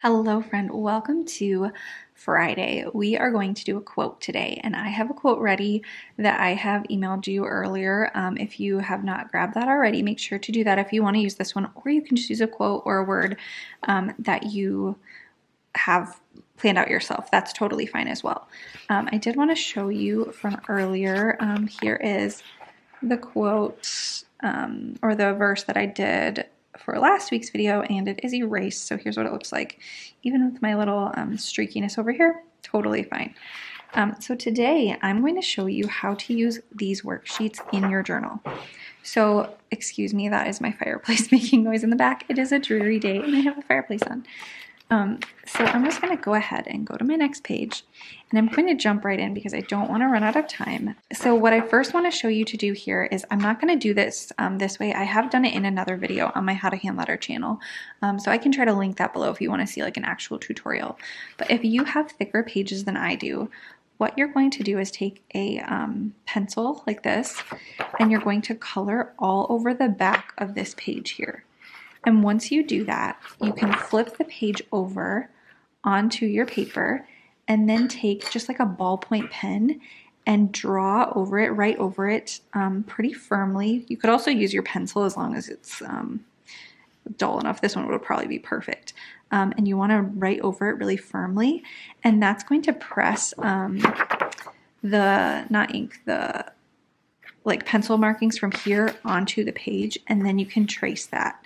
Hello, friend. Welcome to Friday. We are going to do a quote today, and I have a quote ready that I have emailed you earlier. If you have not grabbed that already, make sure to do that if you want to use this one, or you can just use a quote or a word that you have planned out yourself. That's totally fine as well. I did want to show you from earlier. Here is the quote or the verse that I did for last week's video, and it is erased. So here's what it looks like. Even with my little streakiness over here, totally fine. So today I'm going to show you how to use these worksheets in your journal. So excuse me, that is my fireplace making noise in the back. It is a dreary day and I have a fireplace on. So I'm just going to go ahead and go to my next page, and I'm going to jump right in because I don't want to run out of time. So what I first want to show you to do here is I'm not going to do this this way. I have done it in another video on my How to Hand Letter channel, so I can try to link that below if you want to see like an actual tutorial. But if you have thicker pages than I do, what you're going to do is take a pencil like this, and you're going to color all over the back of this page here. And once you do that, you can flip the page over onto your paper and then take just like a ballpoint pen and draw over it, right over it pretty firmly. You could also use your pencil as long as it's dull enough. This one would probably be perfect. And you want to write over it really firmly. And that's going to press the like pencil markings from here onto the page, and then you can trace that.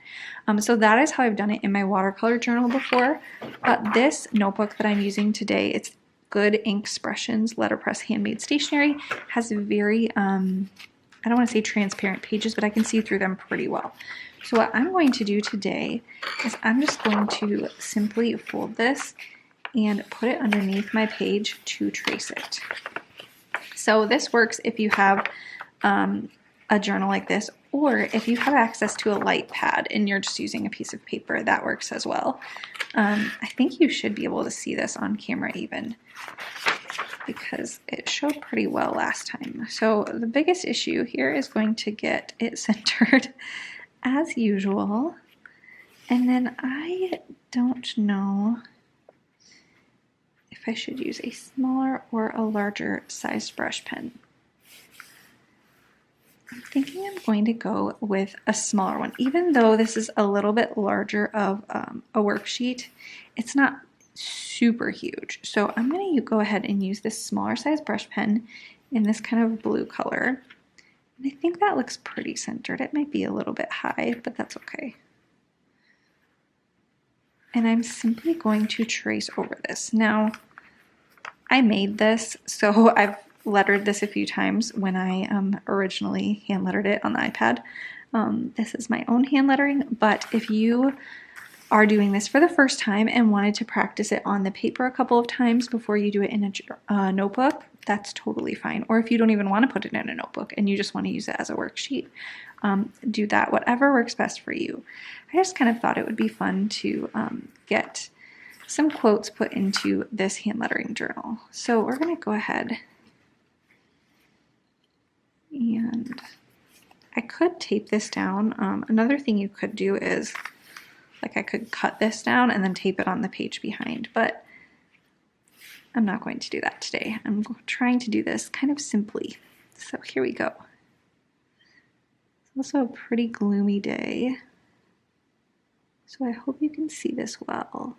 So that is how I've done it in my watercolor journal before. This notebook that I'm using today, it's Good Ink Expressions Letterpress Handmade Stationery, has very, I don't want to say transparent pages, but I can see through them pretty well. So what I'm going to do today is I'm just going to simply fold this and put it underneath my page to trace it. So this works if you have a journal like this, or if you have access to a light pad and you're just using a piece of paper, that works as well. I think you should be able to see this on camera even, because it showed pretty well last time. So the biggest issue here is going to get it centered as usual. And then I don't know if I should use a smaller or a larger sized brush pen. I'm thinking I'm going to go with a smaller one. Even though this is a little bit larger of a worksheet, it's not super huge. So I'm going to go ahead and use this smaller size brush pen in this kind of blue color. And I think that looks pretty centered. It might be a little bit high, but that's okay. And I'm simply going to trace over this. Now, I made this, so I've lettered this a few times when I originally hand lettered it on the iPad. This is my own hand lettering, but if you are doing this for the first time and wanted to practice it on the paper a couple of times before you do it in a notebook, that's totally fine. Or if you don't even want to put it in a notebook and you just want to use it as a worksheet, do that, whatever works best for you. I just kind of thought it would be fun to get some quotes put into this hand lettering journal. So we're going to go ahead and I could tape this down. Another thing you could do is, like, I could cut this down and then tape it on the page behind, but I'm not going to do that today. I'm trying to do this kind of simply. So here we go. It's also a pretty gloomy day, so I hope you can see this well.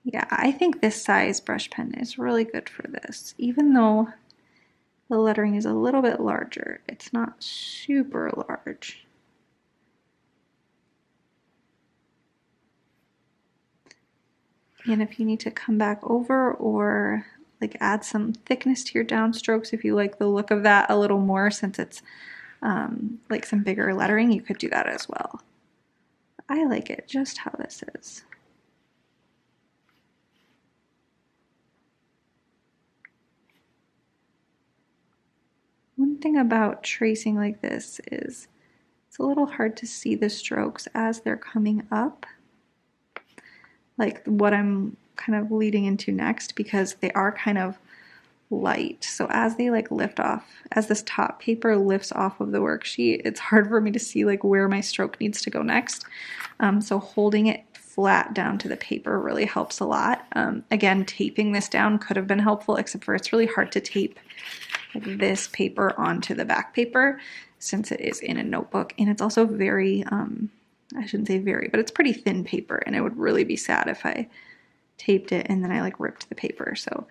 Yeah, I think this size brush pen is really good for this, even though the lettering is a little bit larger. It's not super large. And if you need to come back over or like add some thickness to your downstrokes, if you like the look of that a little more, since it's like some bigger lettering, you could do that as well. I like it just how this is. One thing about tracing like this is it's a little hard to see the strokes as they're coming up, like what I'm kind of leading into next, because they are kind of light. So as they like lift off, as this top paper lifts off of the worksheet, it's hard for me to see like where my stroke needs to go next. So holding it flat down to the paper really helps a lot. Again, taping this down could have been helpful, except for it's really hard to tape like this paper onto the back paper since it is in a notebook. And it's also very, I shouldn't say very, but it's pretty thin paper, and it would really be sad if I taped it and then I like ripped the paper. So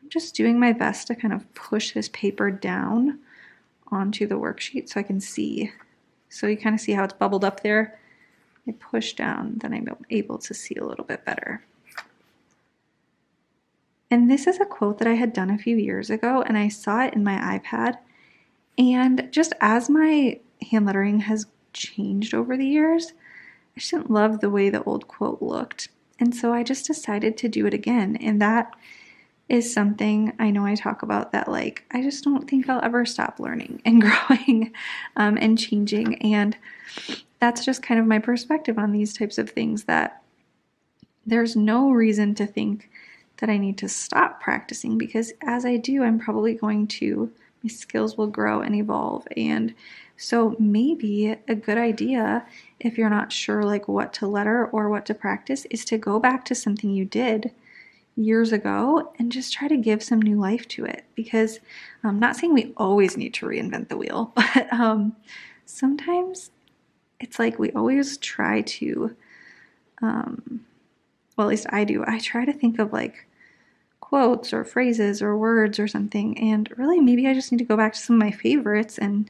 I'm just doing my best to kind of push this paper down onto the worksheet so I can see. So you kind of see how it's bubbled up there. I push down, then I'm able to see a little bit better. And this is a quote that I had done a few years ago, and I saw it in my iPad. And just as my hand lettering has changed over the years, I just didn't love the way the old quote looked. And so I just decided to do it again. And that is something I know I talk about, that like I just don't think I'll ever stop learning and growing and changing. And that's just kind of my perspective on these types of things, that there's no reason to think that I need to stop practicing, because as I do, I'm probably going to, my skills will grow and evolve. And so maybe a good idea, if you're not sure like what to letter or what to practice, is to go back to something you did years ago and just try to give some new life to it. Because I'm not saying we always need to reinvent the wheel, but sometimes it's like we always try to, well, at least I do. I try to think of like quotes or phrases or words or something, and really maybe I just need to go back to some of my favorites and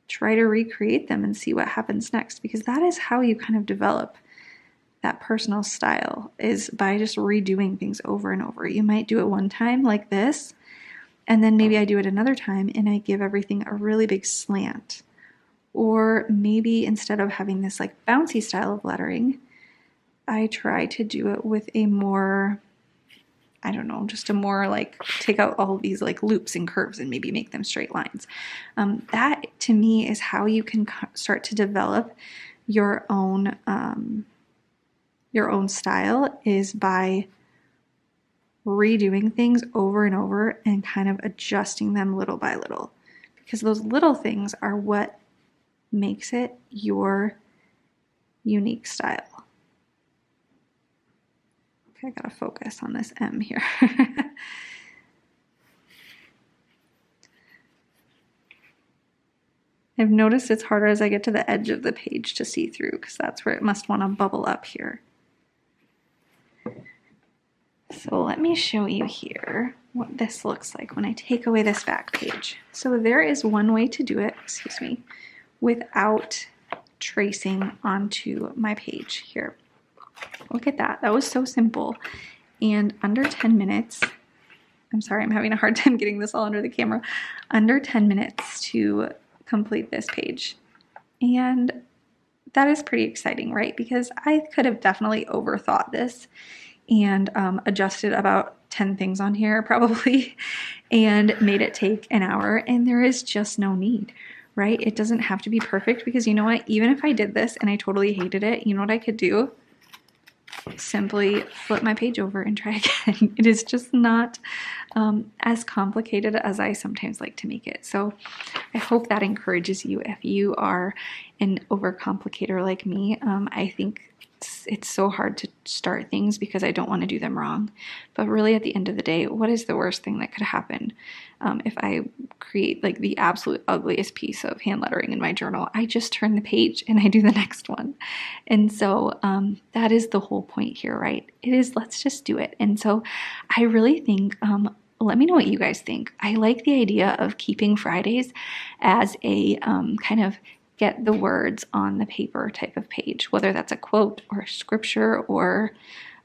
try to recreate them and see what happens next, because that is how you kind of develop that personal style, is by just redoing things over and over. You might do it one time like this, and then maybe I do it another time and I give everything a really big slant. Or maybe instead of having this like bouncy style of lettering, I try to do it with a more, I don't know, just a more like take out all of these like loops and curves and maybe make them straight lines. That to me is how you can start to develop your own style, is by redoing things over and over and kind of adjusting them little by little, because those little things are what makes it your unique style. Okay, I gotta focus on this M here. I've noticed it's harder as I get to the edge of the page to see through, because that's where it must want to bubble up here. So let me show you here what this looks like when I take away this back page. So there is one way to do it, excuse me, without tracing onto my page here. Look at that. That was so simple. And under 10 minutes, I'm sorry, I'm having a hard time getting this all under the camera, under 10 minutes to complete this page. And that is pretty exciting, right? Because I could have definitely overthought this and adjusted about 10 things on here probably and made it take an hour, and there is just no need, right? It doesn't have to be perfect, because you know what? Even if I did this and I totally hated it, you know what I could do? Simply flip my page over and try again. It is just not as complicated as I sometimes like to make it. So I hope that encourages you if you are an overcomplicator like me. I think it's so hard to start things because I don't want to do them wrong. But really at the end of the day, what is the worst thing that could happen if I create like the absolute ugliest piece of hand lettering in my journal? I just turn the page and I do the next one. And so that is the whole point here, right? It is, let's just do it. And so I really think, let me know what you guys think. I like the idea of keeping Fridays as a kind of get the words on the paper type of page, whether that's a quote or a scripture or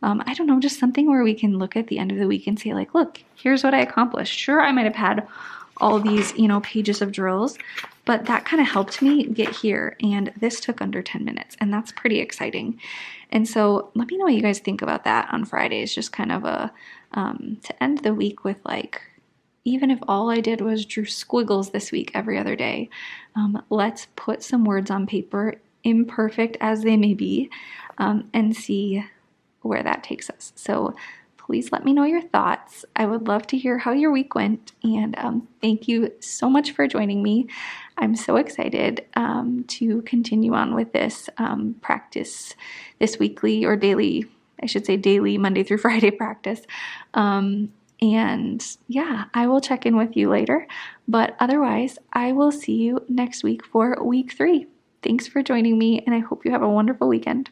I don't know, just something where we can look at the end of the week and say like, look, here's what I accomplished. Sure, I might have had all these, pages of drills, but that kind of helped me get here. And this took under 10 minutes, and that's pretty exciting. And so let me know what you guys think about that on Fridays, just kind of a, to end the week with like, even if all I did was drew squiggles this week every other day, let's put some words on paper, imperfect as they may be, and see where that takes us. So please let me know your thoughts. I would love to hear how your week went, and thank you so much for joining me. I'm so excited to continue on with this practice, this weekly or daily, I should say daily Monday through Friday practice. And yeah, I will check in with you later, but otherwise I will see you next week for week 3. Thanks for joining me, and I hope you have a wonderful weekend.